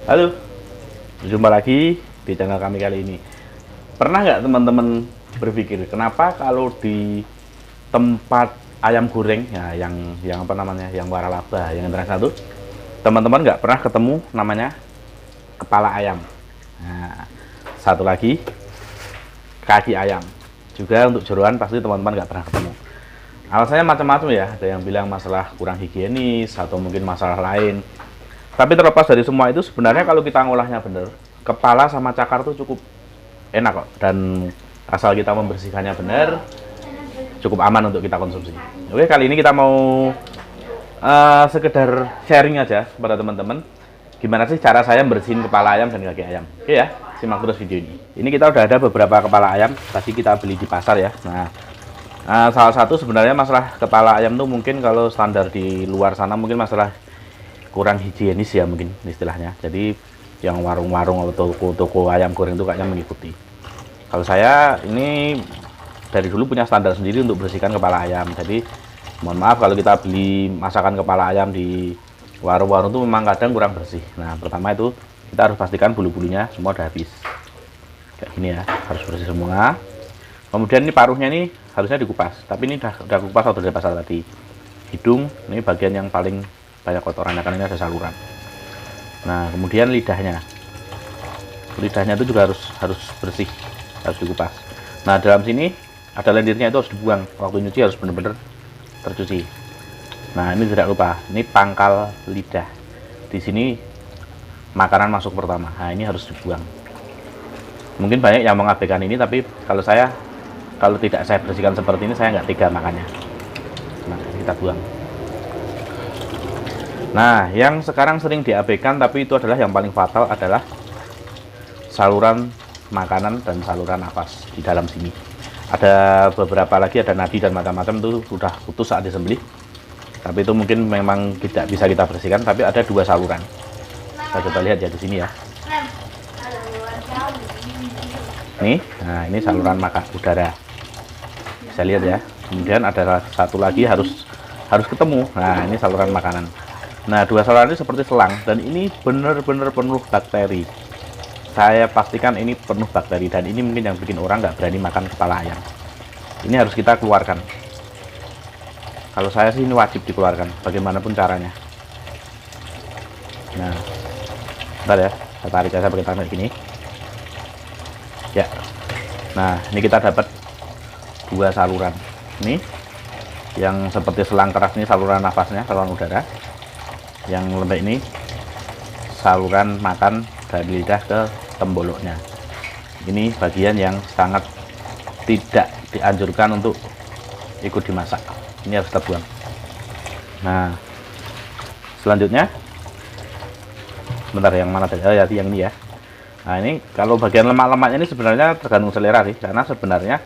Halo, jumpa lagi di channel kami kali ini. Pernah nggak teman-teman berpikir kenapa kalau di tempat ayam goreng ya, yang apa namanya, yang waralaba, yang internasional itu, teman-teman nggak pernah ketemu namanya kepala ayam. Nah, satu lagi kaki ayam. Juga untuk jeroan pasti teman-teman nggak pernah ketemu. Alasannya macam-macam ya. Ada yang bilang masalah kurang higienis atau mungkin masalah lain. Tapi terlepas dari semua itu, sebenarnya kalau kita ngolahnya bener, kepala sama cakar tuh cukup enak kok. Dan asal kita membersihkannya bener, cukup aman untuk kita konsumsi. Oke, kali ini kita mau sekedar sharing aja kepada teman-teman. Gimana sih cara saya bersihin kepala ayam dan kaki ayam. Oke ya, simak terus video ini. Ini kita udah ada beberapa kepala ayam, tadi kita beli di pasar ya. Nah, salah satu sebenarnya masalah kepala ayam tuh mungkin kalau standar di luar sana mungkin masalah kurang higienis ya mungkin istilahnya. Jadi yang warung-warung atau toko-toko ayam goreng itu kayaknya mengikuti. Kalau saya ini dari dulu punya standar sendiri untuk bersihkan kepala ayam. Jadi mohon maaf kalau kita beli masakan kepala ayam di warung-warung itu memang kadang kurang bersih. Nah, pertama itu kita harus pastikan bulu-bulunya semua udah habis. Kayak gini ya, harus bersih semua. Kemudian ini paruhnya ini harusnya dikupas, tapi ini udah kupas atau dari pasar tadi. Hidung ini bagian yang paling banyak kotorannya karena ini ada saluran. Nah, kemudian lidahnya itu juga harus bersih, harus dikupas. Nah, dalam sini ada lendirnya, itu harus dibuang. Waktu nyuci harus benar-benar tercuci. Nah, ini tidak lupa, ini pangkal lidah. Di sini makanan masuk pertama. Nah, ini harus dibuang. Mungkin banyak yang mengabaikan ini, tapi kalau tidak saya bersihkan seperti ini, saya nggak tega makannya. Nah, kita buang. Nah, yang sekarang sering diabaikan tapi itu adalah yang paling fatal adalah saluran makanan dan saluran nafas di dalam sini. Ada beberapa lagi, ada nadi dan macam-macam itu sudah putus saat disembelih. Tapi itu mungkin memang tidak bisa kita bersihkan, tapi ada dua saluran. Kita coba lihat ya di sini ya. Nih, nah ini saluran makan udara. Bisa lihat ya. Kemudian ada satu lagi harus ketemu. Nah, ini saluran makanan. Nah, dua saluran ini seperti selang dan ini benar-benar penuh bakteri. Saya pastikan ini penuh bakteri dan ini mungkin yang bikin orang nggak berani makan kepala ayam. Ini harus kita keluarkan. Kalau saya sih ini wajib dikeluarkan, bagaimanapun caranya. Nah, bentar ya, saya tarik aja pakai tangan gini. Ya, nah ini kita dapat dua saluran. Ini yang seperti selang keras ini saluran nafasnya, saluran udara. Yang lembek ini saluran makan dari lidah ke temboloknya. Ini bagian yang sangat tidak dianjurkan untuk ikut dimasak. Ini harus terbuang. Nah, selanjutnya bentar, yang mana tadi? Oh ya, yang ini ya. Nah, ini kalau bagian lemak-lemaknya ini sebenarnya tergantung selera sih, karena sebenarnya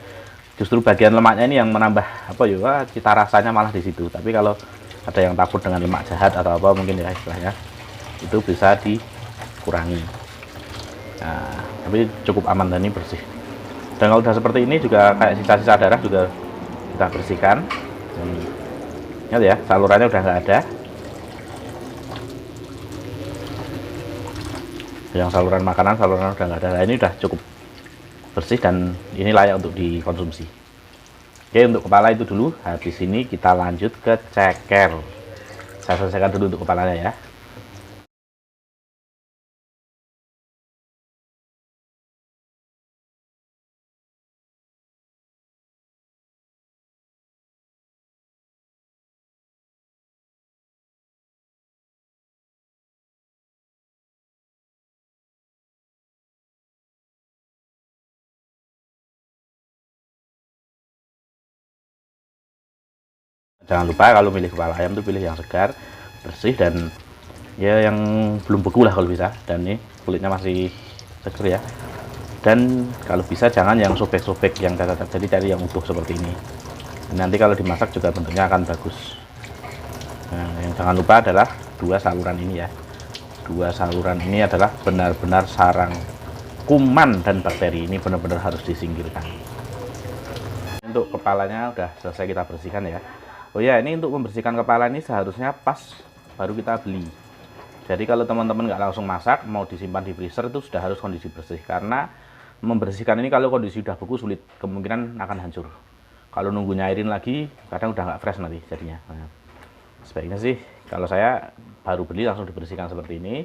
justru bagian lemaknya ini yang menambah apa ya, cita rasanya malah di situ. Tapi kalau ada yang takut dengan lemak jahat atau apa mungkin ya istilahnya, itu bisa dikurangi. Nah, tapi cukup aman dan ini bersih. Dan kalau udah seperti ini juga kayak sisa-sisa darah juga kita bersihkan. Lihat ya, salurannya udah nggak ada. Yang saluran makanan, saluran udah nggak ada. Nah, ini udah cukup bersih dan ini layak untuk dikonsumsi. Oke, untuk kepala itu dulu. Habis ini kita lanjut ke ceker. Saya selesaikan dulu untuk kepalanya ya. Jangan lupa kalau milih kepala ayam tuh pilih yang segar, bersih dan ya yang belum beku lah kalau bisa. Dan ini kulitnya masih segar ya. Dan kalau bisa jangan yang sobek-sobek, yang cacat, jadi cari yang utuh seperti ini. Nanti kalau dimasak juga bentuknya akan bagus. Nah, yang jangan lupa adalah dua saluran ini ya. Dua saluran ini adalah benar-benar sarang kuman dan bakteri, ini benar-benar harus disingkirkan. Untuk kepalanya udah selesai kita bersihkan ya. Oh ya, ini untuk membersihkan kepala ini seharusnya pas baru kita beli. Jadi kalau teman-teman nggak langsung masak, mau disimpan di freezer itu sudah harus kondisi bersih. Karena membersihkan ini kalau kondisi udah beku sulit, kemungkinan akan hancur. Kalau nunggu nyairin lagi, kadang udah nggak fresh nanti jadinya. Nah, sebaiknya sih kalau saya baru beli langsung dibersihkan seperti ini.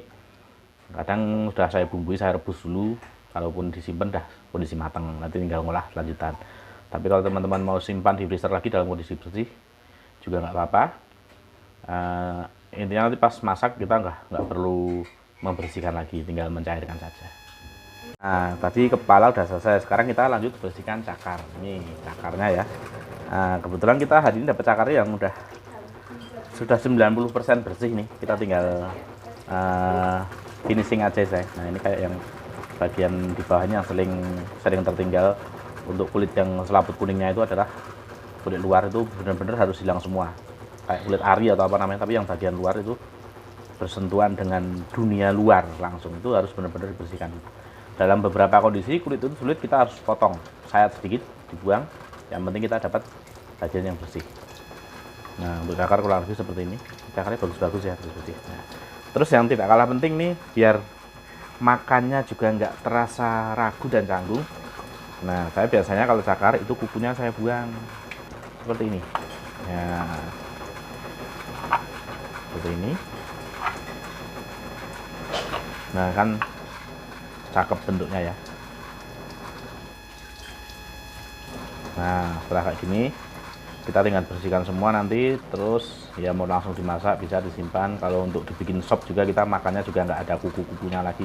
Kadang sudah saya bumbui, saya rebus dulu. Kalaupun disimpan dah kondisi matang, nanti tinggal ngolah lanjutan. Tapi kalau teman-teman mau simpan di freezer lagi dalam kondisi bersih, juga nggak apa-apa. Intinya nanti pas masak kita nggak perlu membersihkan lagi, tinggal mencairkan saja. Nah, tadi kepala udah selesai, sekarang kita lanjut bersihkan cakar. Ini cakarnya ya. Nah, kebetulan kita hari ini dapat cakar yang sudah 90% bersih nih. Kita tinggal finishing aja saya. Nah, ini kayak yang bagian di bawahnya yang sering tertinggal. Untuk kulit yang selaput kuningnya itu adalah kulit luar, itu benar-benar harus hilang semua. Kayak kulit ari atau apa namanya, tapi yang bagian luar itu bersentuhan dengan dunia luar langsung, itu harus benar-benar dibersihkan. Dalam beberapa kondisi kulit itu sulit, kita harus potong, sayat sedikit, dibuang. Yang penting kita dapat bagian yang bersih. Nah, untuk cakar kurang lebih seperti ini. Cakarnya bagus-bagus ya, bersih. Nah, terus yang tidak kalah penting nih, biar makannya juga nggak terasa ragu dan canggung. Nah, saya biasanya kalau cakar itu kukunya saya buang seperti ini. Ya, seperti ini. Nah, kan cakep bentuknya ya. Nah, setelah kayak gini kita tinggal bersihkan semua nanti, terus ya mau langsung dimasak bisa disimpan. Kalau untuk dibikin sop juga kita makannya juga nggak ada kuku-kukunya lagi,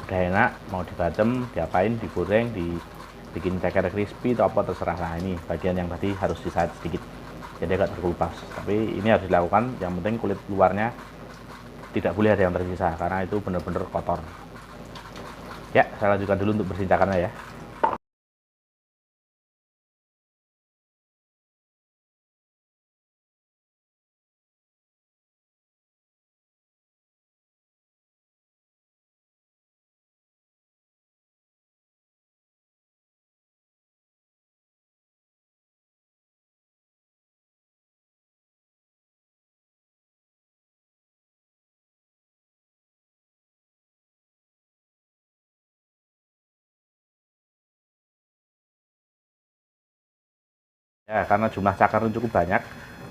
udah enak. Mau dibacem, diapain, digoreng, dibikin ceker crispy atau apa terserah. Nah, ini bagian yang tadi harus disayat sedikit jadi agak terkelupas, tapi ini harus dilakukan. Yang penting kulit luarnya tidak boleh ada yang tersisa karena itu benar-benar kotor. Ya, saya lanjutkan dulu untuk bersihin cakarnya ya. Ya, karena jumlah cakar itu cukup banyak.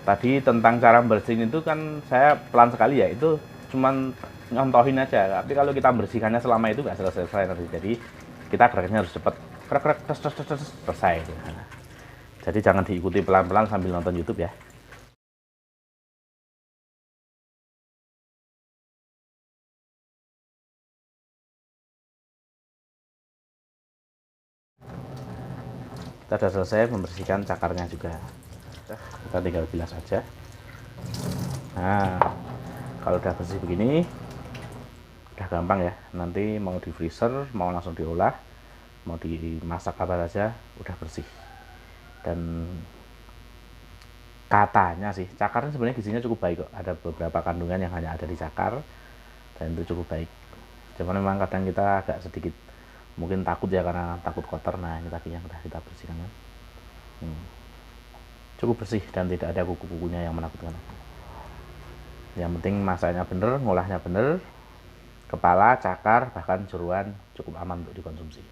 Tadi tentang cara bersihin itu kan saya pelan sekali ya, itu cuman nyontohin aja. Tapi kalau kita bersihkannya selama itu nggak selesai nanti. Jadi kita geraknya harus cepat, krek krek tes tes tes selesai. Jadi jangan diikuti pelan-pelan sambil nonton YouTube ya. Kita sudah selesai membersihkan cakarnya juga. Kita tinggal bilas saja. Nah, kalau udah bersih begini udah gampang ya. Nanti mau di freezer, mau langsung diolah, mau dimasak apa saja udah bersih. Dan katanya sih cakarnya sebenarnya gizinya cukup baik kok. Ada beberapa kandungan yang hanya ada di cakar dan itu cukup baik. Cuman memang kadang kita agak sedikit mungkin takut ya, karena takut kotor. Nah, ini tadi yang udah kita bersihkan kan. Cukup bersih dan tidak ada kuku-kukunya yang menakutkan. Yang penting masaknya bener, ngolahnya bener, kepala, cakar, bahkan jeruan cukup aman untuk dikonsumsi.